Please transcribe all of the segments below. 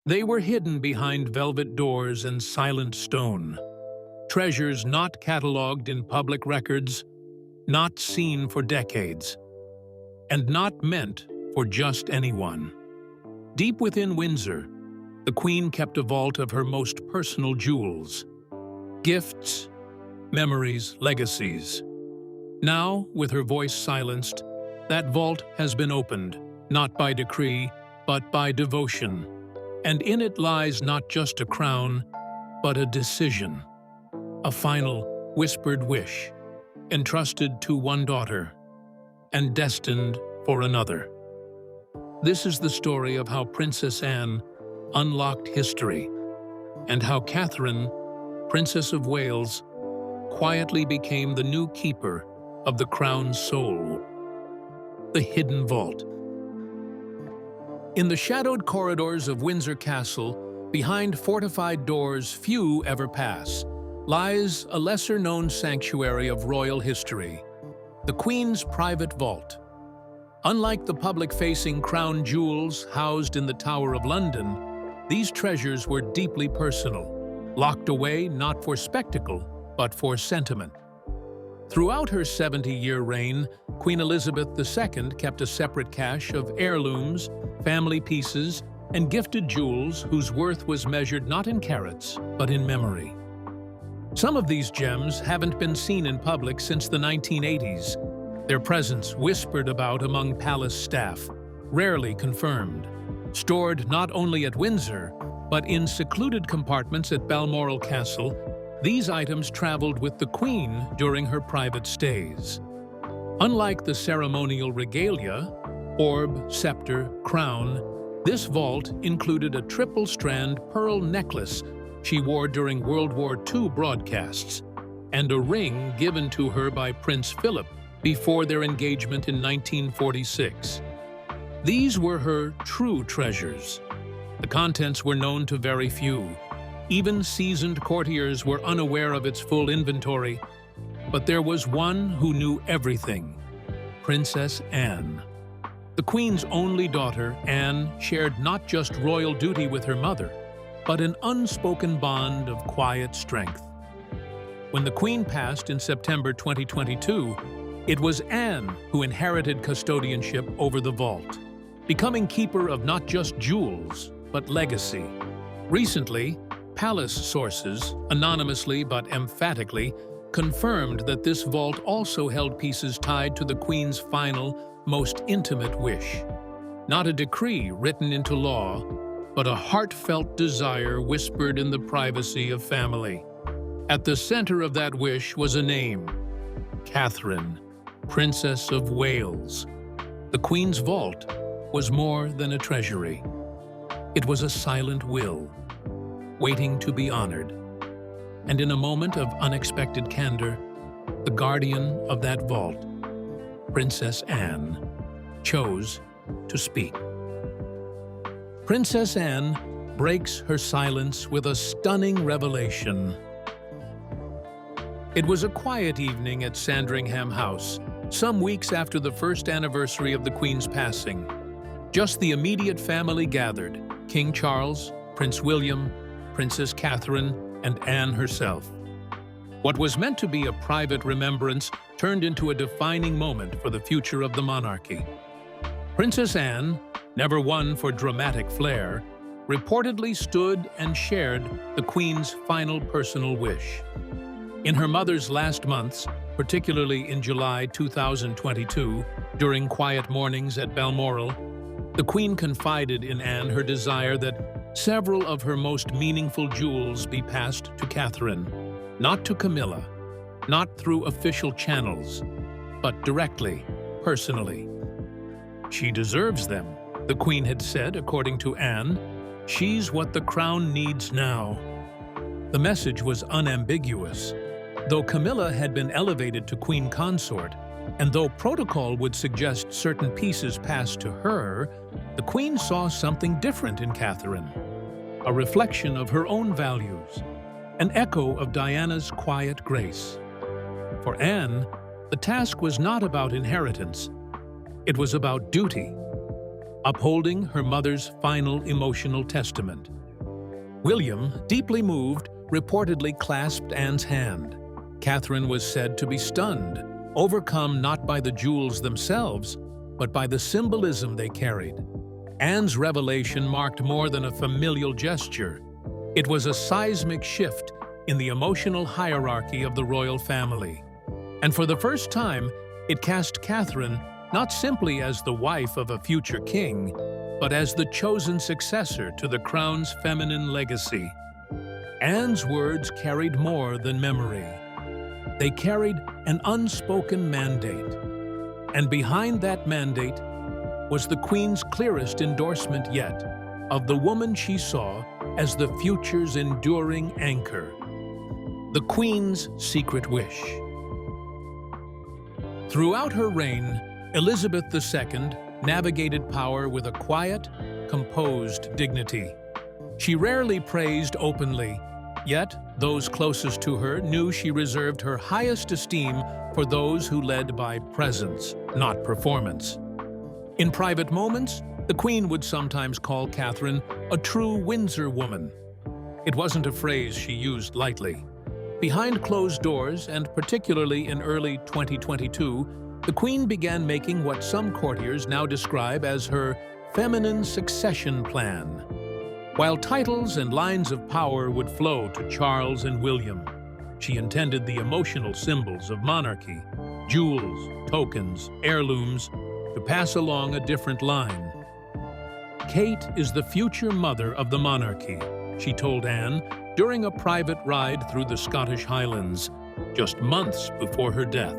They were hidden behind velvet doors and silent stone. Treasures not catalogued in public records, not seen for decades, and not meant for just anyone. Deep within Windsor, the Queen kept a vault of her most personal jewels. Gifts, memories, legacies. Now, with her voice silenced, that vault has been opened, not by decree, but by devotion. And in it lies not just a crown, but a decision. A final, whispered wish, entrusted to one daughter, and destined for another. This is the story of how Princess Anne unlocked history, and how Catherine, Princess of Wales, quietly became the new keeper of the crown's soul. The hidden vault. In the shadowed corridors of Windsor Castle, behind fortified doors few ever pass, lies a lesser-known sanctuary of royal history, the Queen's private vault. Unlike the public-facing crown jewels housed in the Tower of London, these treasures were deeply personal, locked away not for spectacle, but for sentiment. Throughout her 70-year reign, Queen Elizabeth II kept a separate cache of heirlooms, family pieces, and gifted jewels whose worth was measured not in carats, but in memory. Some of these gems haven't been seen in public since the 1980s, their presence whispered about among palace staff, rarely confirmed. Stored not only at Windsor, but in secluded compartments at Balmoral Castle, these items traveled with the Queen during her private stays. Unlike the ceremonial regalia, orb, scepter, crown, this vault included a triple-strand pearl necklace she wore during World War II broadcasts, and a ring given to her by Prince Philip before their engagement in 1946. These were her true treasures. The contents were known to very few. Even seasoned courtiers were unaware of its full inventory. But there was one who knew everything: Princess Anne. The Queen's only daughter, Anne shared not just royal duty with her mother, but an unspoken bond of quiet strength. When the Queen passed in September 2022, it was Anne who inherited custodianship over the vault, becoming keeper of not just jewels, but legacy. Recently, palace sources, anonymously but emphatically, confirmed that this vault also held pieces tied to the Queen's final, most intimate wish. Not a decree written into law, but a heartfelt desire whispered in the privacy of family. At the center of that wish was a name: Catherine, Princess of Wales. The Queen's vault was more than a treasury. It was a silent will, waiting to be honored. And in a moment of unexpected candor, the guardian of that vault, Princess Anne, chose to speak. Princess Anne breaks her silence with a stunning revelation. It was a quiet evening at Sandringham House, some weeks after the first anniversary of the Queen's passing. Just the immediate family gathered: King Charles, Prince William, Princess Catherine, and Anne herself. What was meant to be a private remembrance turned into a defining moment for the future of the monarchy. Princess Anne, never one for dramatic flair, reportedly stood and shared the Queen's final personal wish. In her mother's last months, particularly in July 2022, during quiet mornings at Balmoral, the Queen confided in Anne her desire that several of her most meaningful jewels be passed to Catherine, not to Camilla, not through official channels, but directly, personally. She deserves them, the Queen had said, according to Anne. She's what the crown needs now. The message was unambiguous. Though Camilla had been elevated to Queen Consort, and though protocol would suggest certain pieces passed to her, the Queen saw something different in Catherine. A reflection of her own values, an echo of Diana's quiet grace. For Anne, the task was not about inheritance. It was about duty. upholding her mother's final emotional testament. William, deeply moved, reportedly clasped Anne's hand. Catherine was said to be stunned, overcome not by the jewels themselves, but by the symbolism they carried. Anne's revelation marked more than a familial gesture. It was a seismic shift in the emotional hierarchy of the royal family. And for the first time, it cast Catherine not simply as the wife of a future king, but as the chosen successor to the crown's feminine legacy. Anne's words carried more than memory. They carried an unspoken mandate. And behind that mandate was the Queen's clearest endorsement yet of the woman she saw as the future's enduring anchor. The Queen's secret wish. Throughout her reign, Elizabeth II navigated power with a quiet, composed dignity. She rarely praised openly, yet those closest to her knew she reserved her highest esteem for those who led by presence, not performance. In private moments, the Queen would sometimes call Catherine a true Windsor woman. It wasn't a phrase she used lightly. Behind closed doors, and particularly in early 2022, the Queen began making what some courtiers now describe as her feminine succession plan. While titles and lines of power would flow to Charles and William, she intended the emotional symbols of monarchy, jewels, tokens, heirlooms, to pass along a different line. "Kate is the future mother of the monarchy," she told Anne during a private ride through the Scottish Highlands, just months before her death.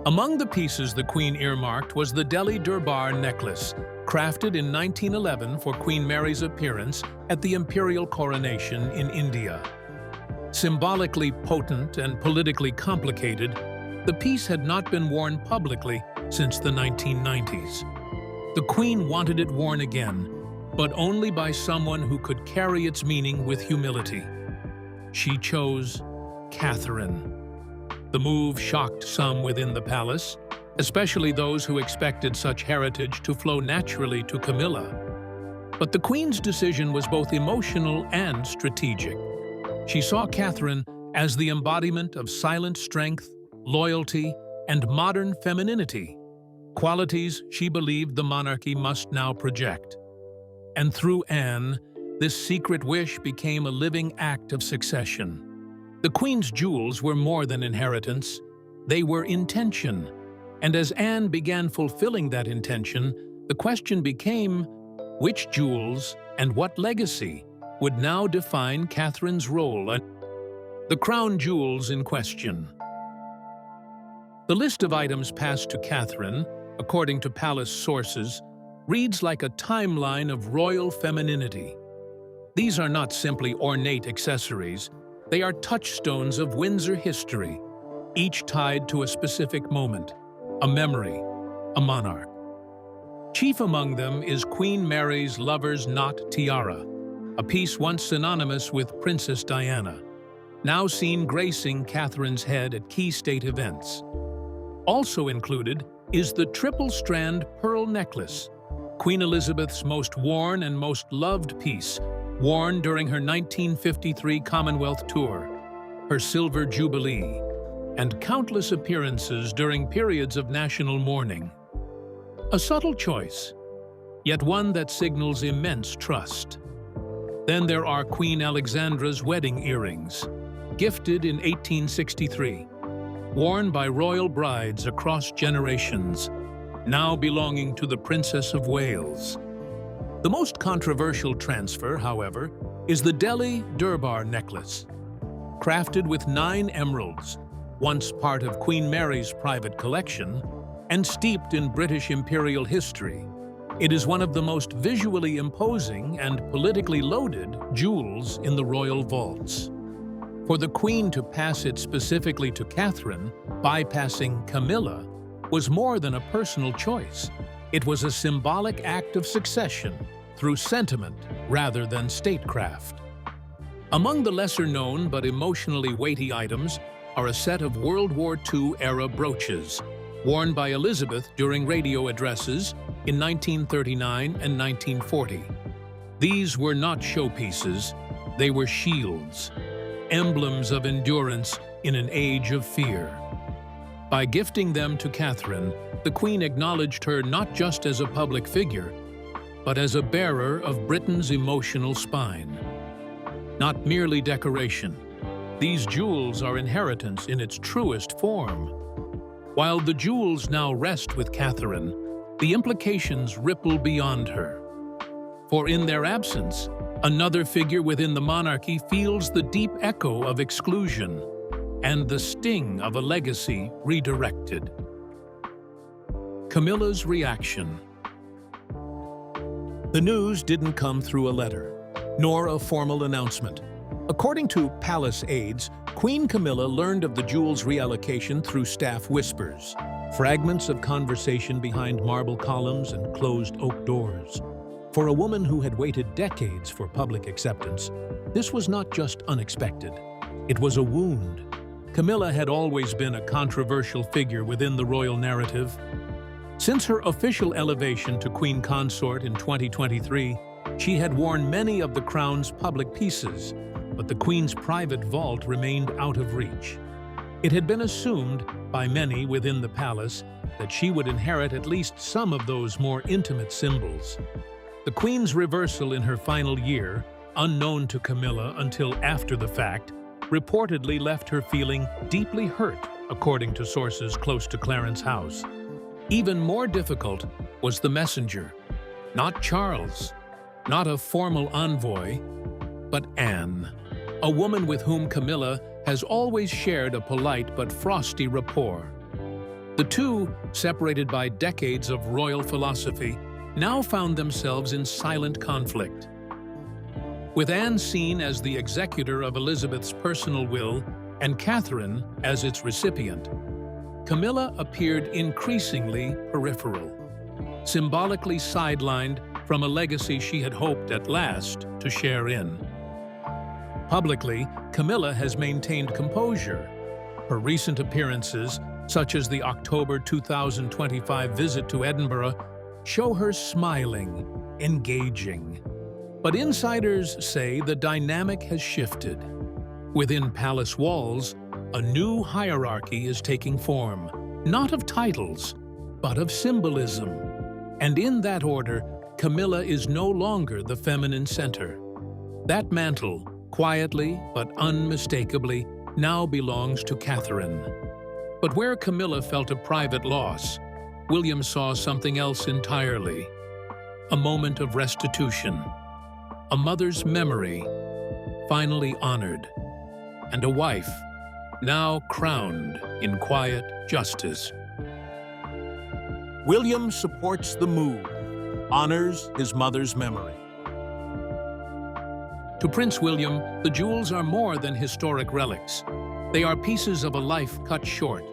Among the pieces the Queen earmarked was the Delhi Durbar necklace, crafted in 1911 for Queen Mary's appearance at the imperial coronation in India. Symbolically potent and politically complicated, the piece had not been worn publicly since the 1990s. The Queen wanted it worn again, but only by someone who could carry its meaning with humility. She chose Catherine. The move shocked some within the palace, especially those who expected such heritage to flow naturally to Camilla. But the Queen's decision was both emotional and strategic. She saw Catherine as the embodiment of silent strength, loyalty, and modern femininity, qualities she believed the monarchy must now project. And through Anne, this secret wish became a living act of succession. The Queen's jewels were more than inheritance, they were intention. And as Anne began fulfilling that intention, the question became, which jewels and what legacy would now define Catherine's role? The crown jewels in question. The list of items passed to Catherine, according to palace sources, reads like a timeline of royal femininity. These are not simply ornate accessories, they are touchstones of Windsor history, each tied to a specific moment, a memory, a monarch. Chief among them is Queen Mary's lover's knot tiara, a piece once synonymous with Princess Diana, now seen gracing Catherine's head at key state events. Also included is the triple-strand pearl necklace, Queen Elizabeth's most worn and most loved piece, worn during her 1953 Commonwealth tour, her silver jubilee, and countless appearances during periods of national mourning. A subtle choice, yet one that signals immense trust. Then there are Queen Alexandra's wedding earrings, gifted in 1863, worn by royal brides across generations, now belonging to the Princess of Wales. The most controversial transfer, however, is the Delhi Durbar necklace. Crafted with 9 emeralds, once part of Queen Mary's private collection, and steeped in British imperial history, it is one of the most visually imposing and politically loaded jewels in the royal vaults. For the Queen to pass it specifically to Catherine, bypassing Camilla, was more than a personal choice. It was a symbolic act of succession through sentiment rather than statecraft. Among the lesser-known but emotionally weighty items are a set of World War II-era brooches, worn by Elizabeth during radio addresses, in 1939 and 1940. These were not showpieces, they were shields, emblems of endurance in an age of fear. By gifting them to Catherine, the Queen acknowledged her not just as a public figure, but as a bearer of Britain's emotional spine. Not merely decoration, these jewels are inheritance in its truest form. While the jewels now rest with Catherine, the implications ripple beyond her. For in their absence, another figure within the monarchy feels the deep echo of exclusion and the sting of a legacy redirected. Camilla's reaction. The news didn't come through a letter, nor a formal announcement. According to palace aides, Queen Camilla learned of the jewels' reallocation through staff whispers, fragments of conversation behind marble columns and closed oak doors. For a woman who had waited decades for public acceptance, this was not just unexpected. It was a wound. Camilla had always been a controversial figure within the royal narrative. Since her official elevation to Queen Consort in 2023, she had worn many of the crown's public pieces, but the Queen's private vault remained out of reach. It had been assumed by many within the palace that she would inherit at least some of those more intimate symbols. The Queen's reversal in her final year, unknown to Camilla until after the fact, reportedly left her feeling deeply hurt, according to sources close to Clarence House. Even more difficult was the messenger. Not Charles, not a formal envoy, but Anne, a woman with whom Camilla has always shared a polite but frosty rapport. The two, separated by decades of royal philosophy, now found themselves in silent conflict. With Anne seen as the executor of Elizabeth's personal will and Catherine as its recipient, Camilla appeared increasingly peripheral, symbolically sidelined from a legacy she had hoped at last to share in. Publicly, Camilla has maintained composure. Her recent appearances, such as the October 2025 visit to Edinburgh, show her smiling, engaging. But insiders say the dynamic has shifted. Within palace walls, a new hierarchy is taking form, not of titles, but of symbolism. And in that order, Camilla is no longer the feminine center. That mantle, quietly but unmistakably, now belongs to Catherine. But where Camilla felt a private loss, William saw something else entirely. A moment of restitution. A mother's memory, finally honored. And a wife, now crowned in quiet justice. William supports the move, honors his mother's memory. To Prince William, the jewels are more than historic relics. They are pieces of a life cut short,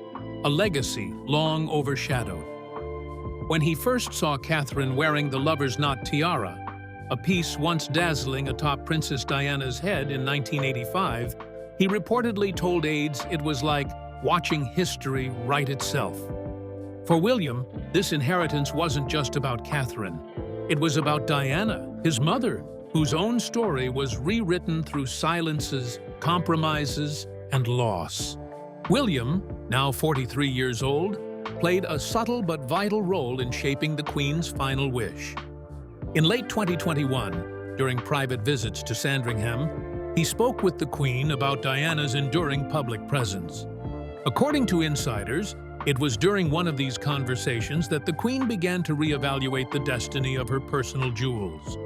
a legacy long overshadowed. When he first saw Catherine wearing the lover's knot tiara, a piece once dazzling atop Princess Diana's head in 1985, he reportedly told aides it was like watching history write itself. For William, this inheritance wasn't just about Catherine. It was about Diana, his mother, whose own story was rewritten through silences, compromises, and loss. William, now 43 years old, played a subtle but vital role in shaping the Queen's final wish. In late 2021, during private visits to Sandringham, he spoke with the Queen about Diana's enduring public presence. According to insiders, it was during one of these conversations that the Queen began to reevaluate the destiny of her personal jewels.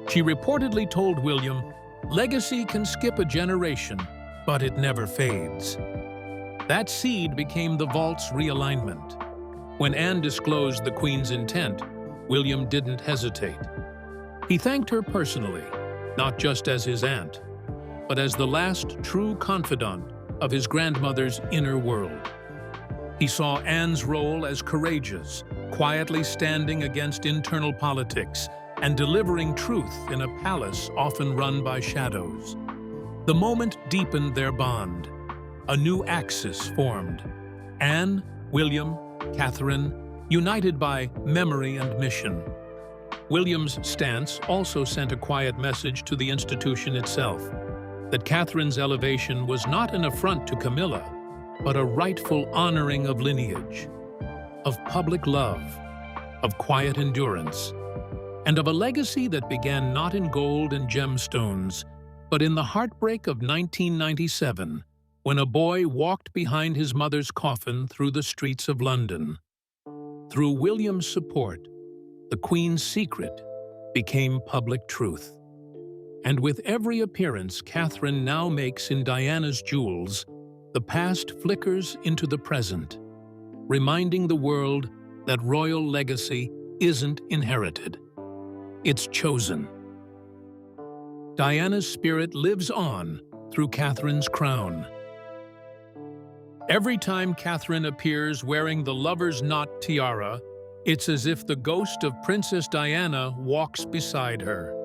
She reportedly told William, "Legacy can skip a generation, but it never fades." That seed became the vault's realignment. When Anne disclosed the Queen's intent, William didn't hesitate. He thanked her personally, not just as his aunt, but as the last true confidant of his grandmother's inner world. He saw Anne's role as courageous, quietly standing against internal politics and delivering truth in a palace often run by shadows. The moment deepened their bond. A new axis formed. Anne, William, Catherine, united by memory and mission. William's stance also sent a quiet message to the institution itself, that Catherine's elevation was not an affront to Camilla, but a rightful honoring of lineage, of public love, of quiet endurance, and of a legacy that began not in gold and gemstones, but in the heartbreak of 1997, when a boy walked behind his mother's coffin through the streets of London. Through William's support, the Queen's secret became public truth. And with every appearance Catherine now makes in Diana's jewels, the past flickers into the present, reminding the world that royal legacy isn't inherited. It's chosen. Diana's spirit lives on through Catherine's crown. Every time Catherine appears wearing the lover's knot tiara, it's as if the ghost of Princess Diana walks beside her.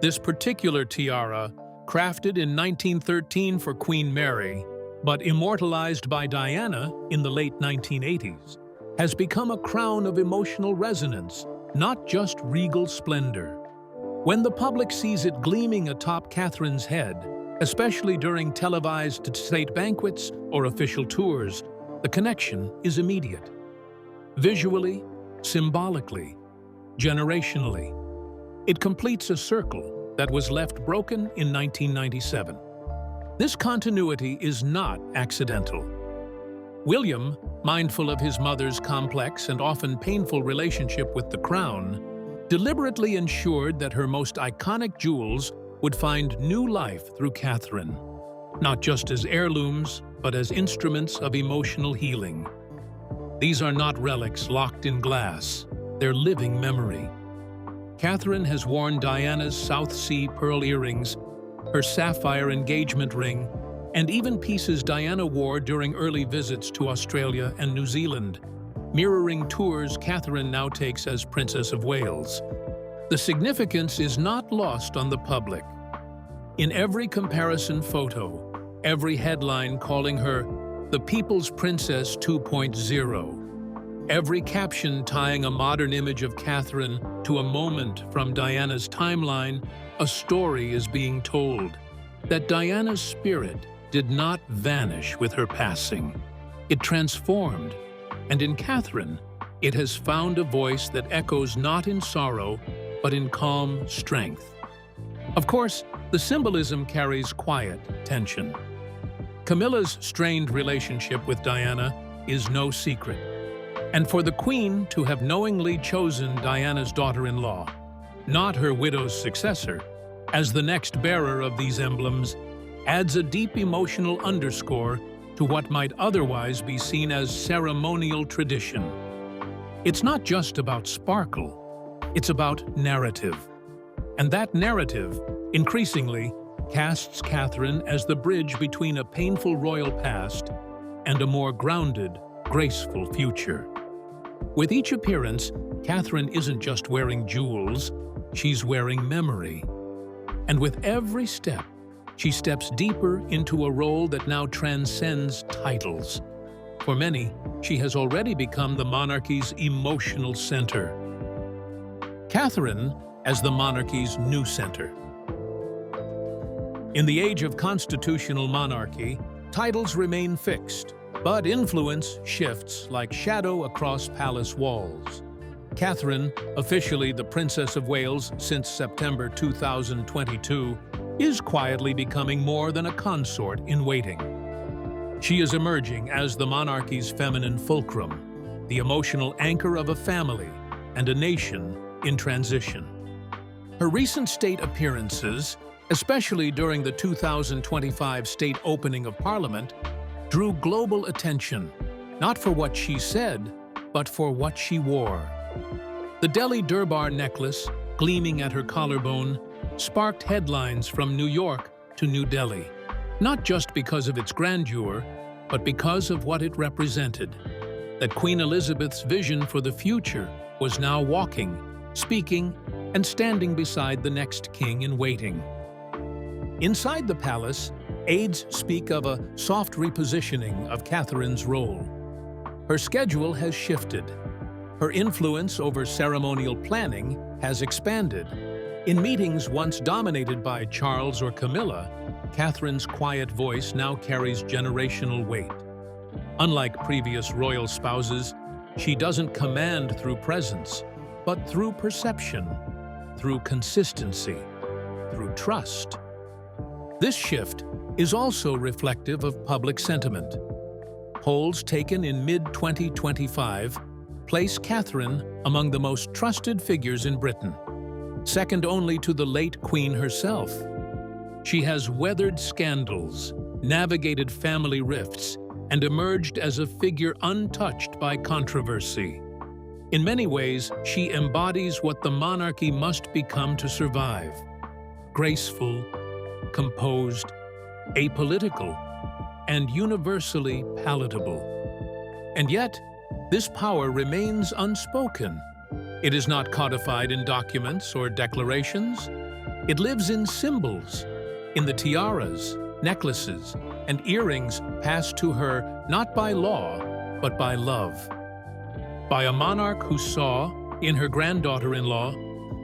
This particular tiara, crafted in 1913 for Queen Mary, but immortalized by Diana in the late 1980s, has become a crown of emotional resonance, not just regal splendor. When the public sees it gleaming atop Catherine's head, especially during televised state banquets or official tours, the connection is immediate. Visually, symbolically, generationally, it completes a circle that was left broken in 1997. This continuity is not accidental. William, mindful of his mother's complex and often painful relationship with the crown, deliberately ensured that her most iconic jewels would find new life through Catherine, not just as heirlooms, but as instruments of emotional healing. These are not relics locked in glass, they're living memory. Catherine has worn Diana's South Sea pearl earrings, her sapphire engagement ring, and even pieces Diana wore during early visits to Australia and New Zealand, mirroring tours Catherine now takes as Princess of Wales. The significance is not lost on the public. In every comparison photo, every headline calling her the People's Princess 2.0, every caption tying a modern image of Catherine to a moment from Diana's timeline, a story is being told. That Diana's spirit did not vanish with her passing. It transformed, and in Catherine, it has found a voice that echoes not in sorrow, but in calm strength. Of course, the symbolism carries quiet tension. Camilla's strained relationship with Diana is no secret, and for the Queen to have knowingly chosen Diana's daughter-in-law, not her widow's successor, as the next bearer of these emblems, adds a deep emotional underscore to what might otherwise be seen as ceremonial tradition. It's not just about sparkle, it's about narrative. And that narrative, increasingly, casts Catherine as the bridge between a painful royal past and a more grounded, graceful future. With each appearance, Catherine isn't just wearing jewels, she's wearing memory. And with every step, she steps deeper into a role that now transcends titles. For many, she has already become the monarchy's emotional center. Catherine as the monarchy's new center. In the age of constitutional monarchy, titles remain fixed, but influence shifts like shadow across palace walls. Catherine, officially the Princess of Wales since September 2022, is quietly becoming more than a consort in waiting. She is emerging as the monarchy's feminine fulcrum, the emotional anchor of a family and a nation in transition. Her recent state appearances, especially during the 2025 state opening of Parliament, drew global attention, not for what she said, but for what she wore. The Delhi Durbar necklace, gleaming at her collarbone, sparked headlines from New York to New Delhi, not just because of its grandeur, but because of what it represented. That Queen Elizabeth's vision for the future was now walking, speaking, and standing beside the next king in waiting. Inside the palace, aides speak of a soft repositioning of Catherine's role. Her schedule has shifted. Her influence over ceremonial planning has expanded. In meetings once dominated by Charles or Camilla, Catherine's quiet voice now carries generational weight. Unlike previous royal spouses, she doesn't command through presence, but through perception, through consistency, through trust. This shift is also reflective of public sentiment. Polls taken in mid-2025 place Catherine among the most trusted figures in Britain, second only to the late Queen herself. She has weathered scandals, navigated family rifts, and emerged as a figure untouched by controversy. In many ways, she embodies what the monarchy must become to survive: graceful, composed, apolitical, and universally palatable. And yet, this power remains unspoken. It is not codified in documents or declarations. It lives in symbols, in the tiaras, necklaces, and earrings passed to her not by law, but by love. By a monarch who saw, in her granddaughter-in-law,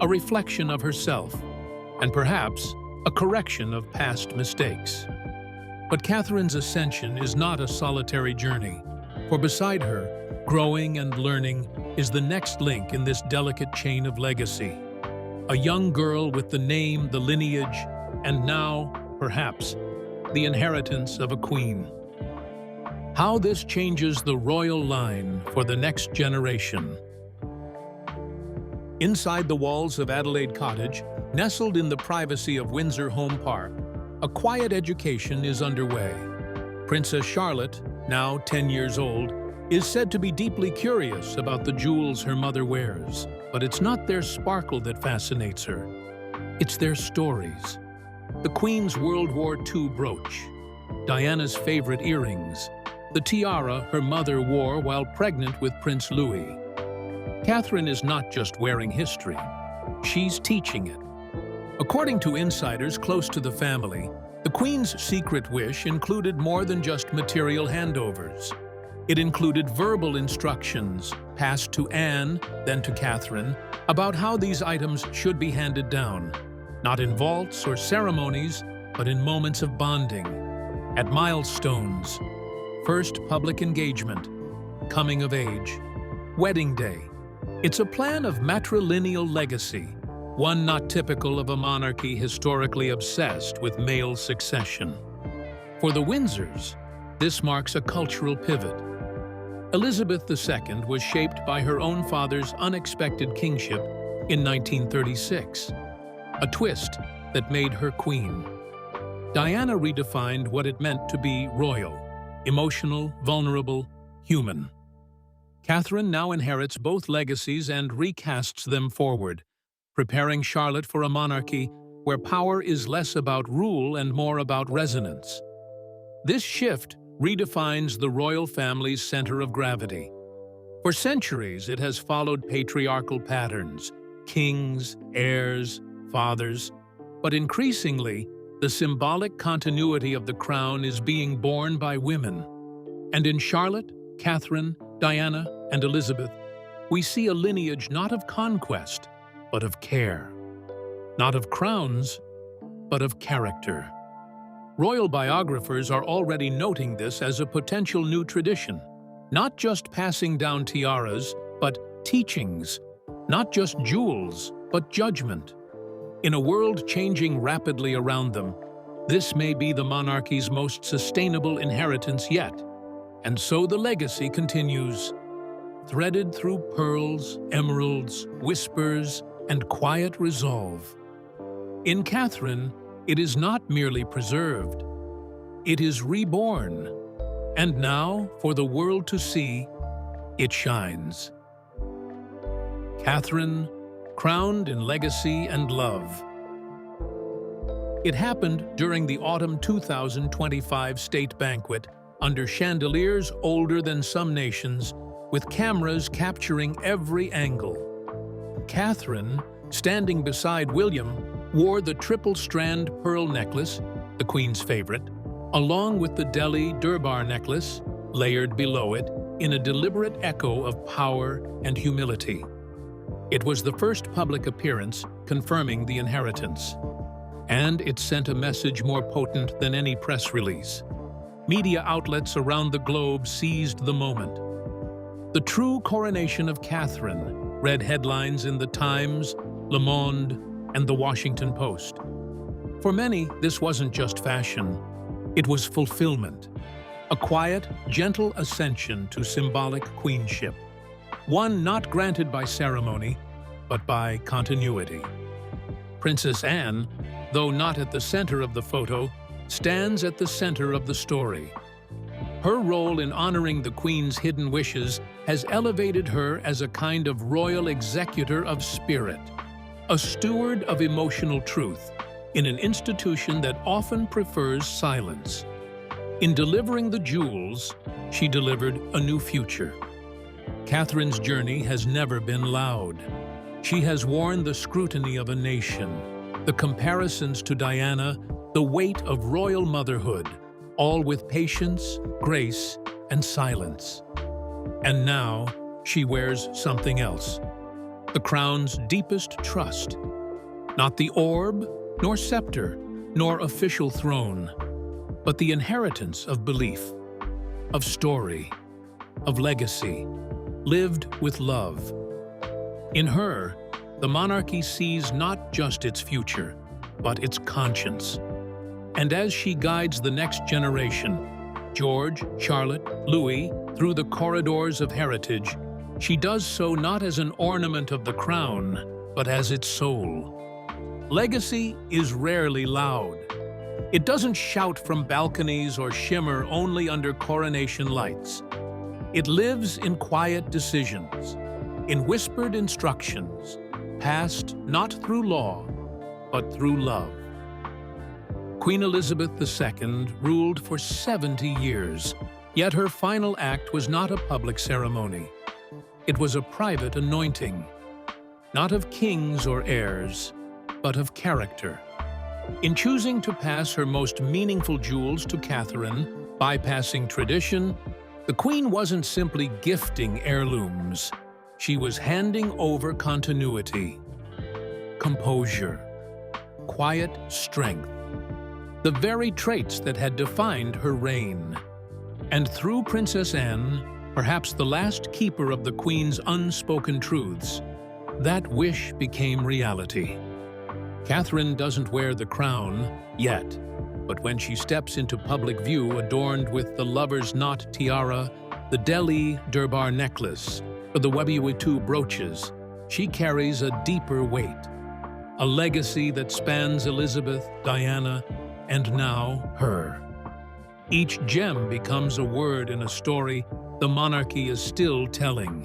a reflection of herself, and perhaps a correction of past mistakes. But Catherine's ascension is not a solitary journey, for beside her, growing and learning, is the next link in this delicate chain of legacy. A young girl with the name, the lineage, and now, perhaps, the inheritance of a queen. How this changes the royal line for the next generation. Inside the walls of Adelaide Cottage, nestled in the privacy of Windsor Home Park, a quiet education is underway. Princess Charlotte, now 10 years old, is said to be deeply curious about the jewels her mother wears, but it's not their sparkle that fascinates her. It's their stories. The Queen's World War II brooch, Diana's favorite earrings, the tiara her mother wore while pregnant with Prince Louis. Catherine is not just wearing history, she's teaching it. According to insiders close to the family, the Queen's secret wish included more than just material handovers. It included verbal instructions, passed to Anne, then to Catherine, about how these items should be handed down, not in vaults or ceremonies, but in moments of bonding, at milestones: first public engagement, coming of age, wedding day. It's a plan of matrilineal legacy, one not typical of a monarchy historically obsessed with male succession. For the Windsors, this marks a cultural pivot. Elizabeth II was shaped by her own father's unexpected kingship in 1936, a twist that made her queen. Diana redefined what it meant to be royal: emotional, vulnerable, human. Catherine now inherits both legacies and recasts them forward, preparing Charlotte for a monarchy where power is less about rule and more about resonance. This shift redefines the royal family's center of gravity. For centuries, it has followed patriarchal patterns: kings, heirs, fathers. But increasingly, the symbolic continuity of the crown is being borne by women. And in Charlotte, Catherine, Diana, and Elizabeth, we see a lineage not of conquest, but of care. Not of crowns, but of character. Royal biographers are already noting this as a potential new tradition, not just passing down tiaras, but teachings, not just jewels, but judgment. In a world changing rapidly around them, this may be the monarchy's most sustainable inheritance yet. And so the legacy continues, threaded through pearls, emeralds, whispers, and quiet resolve. In Catherine, it is not merely preserved, it is reborn. And now, for the world to see, it shines. Catherine, crowned in legacy and love. It happened during the autumn 2025 state banquet under chandeliers older than some nations, with cameras capturing every angle. Catherine, standing beside William, wore the triple-strand pearl necklace, the Queen's favorite, along with the Delhi Durbar necklace, layered below it, in a deliberate echo of power and humility. It was the first public appearance confirming the inheritance, and it sent a message more potent than any press release. Media outlets around the globe seized the moment. The true coronation of Catherine read headlines in The Times, Le Monde, and The Washington Post. For many, this wasn't just fashion. It was fulfillment. A quiet, gentle ascension to symbolic queenship. One not granted by ceremony, but by continuity. Princess Anne, though not at the center of the photo, stands at the center of the story. Her role in honoring the Queen's hidden wishes has elevated her as a kind of royal executor of spirit, a steward of emotional truth in an institution that often prefers silence. In delivering the jewels, she delivered a new future. Catherine's journey has never been loud. She has worn the scrutiny of a nation, the comparisons to Diana, the weight of royal motherhood, all with patience, grace, and silence. And now, she wears something else. The crown's deepest trust. Not the orb, nor scepter, nor official throne, but the inheritance of belief, of story, of legacy, lived with love. In her, the monarchy sees not just its future, but its conscience. And as she guides the next generation, George, Charlotte, Louis, through the corridors of heritage, she does so not as an ornament of the crown, but as its soul. Legacy is rarely loud. It doesn't shout from balconies or shimmer only under coronation lights. It lives in quiet decisions, in whispered instructions, passed not through law, but through love. Queen Elizabeth II ruled for 70 years, yet her final act was not a public ceremony. It was a private anointing, not of kings or heirs, but of character. In choosing to pass her most meaningful jewels to Catherine, bypassing tradition, the Queen wasn't simply gifting heirlooms. She was handing over continuity, composure, quiet strength, the very traits that had defined her reign. And through Princess Anne, perhaps the last keeper of the Queen's unspoken truths, that wish became reality. Catherine doesn't wear the crown yet, but when she steps into public view adorned with the lover's knot tiara, the Delhi Durbar necklace, or the Webuitu brooches, she carries a deeper weight, a legacy that spans Elizabeth, Diana, and now her. Each gem becomes a word in a story the monarchy is still telling,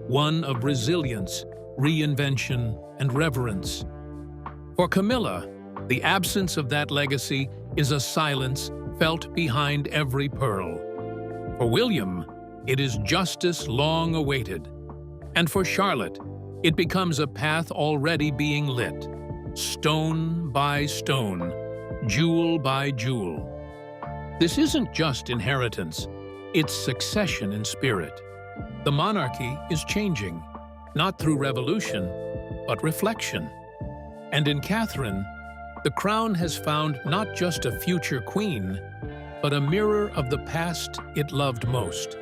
one of resilience, reinvention, and reverence. For Camilla, the absence of that legacy is a silence felt behind every pearl. For William, it is justice long awaited. And for Charlotte, it becomes a path already being lit, stone by stone, jewel by jewel. This isn't just inheritance, it's succession in spirit. The monarchy is changing, not through revolution, but reflection. And in Catherine, the crown has found not just a future queen, but a mirror of the past it loved most.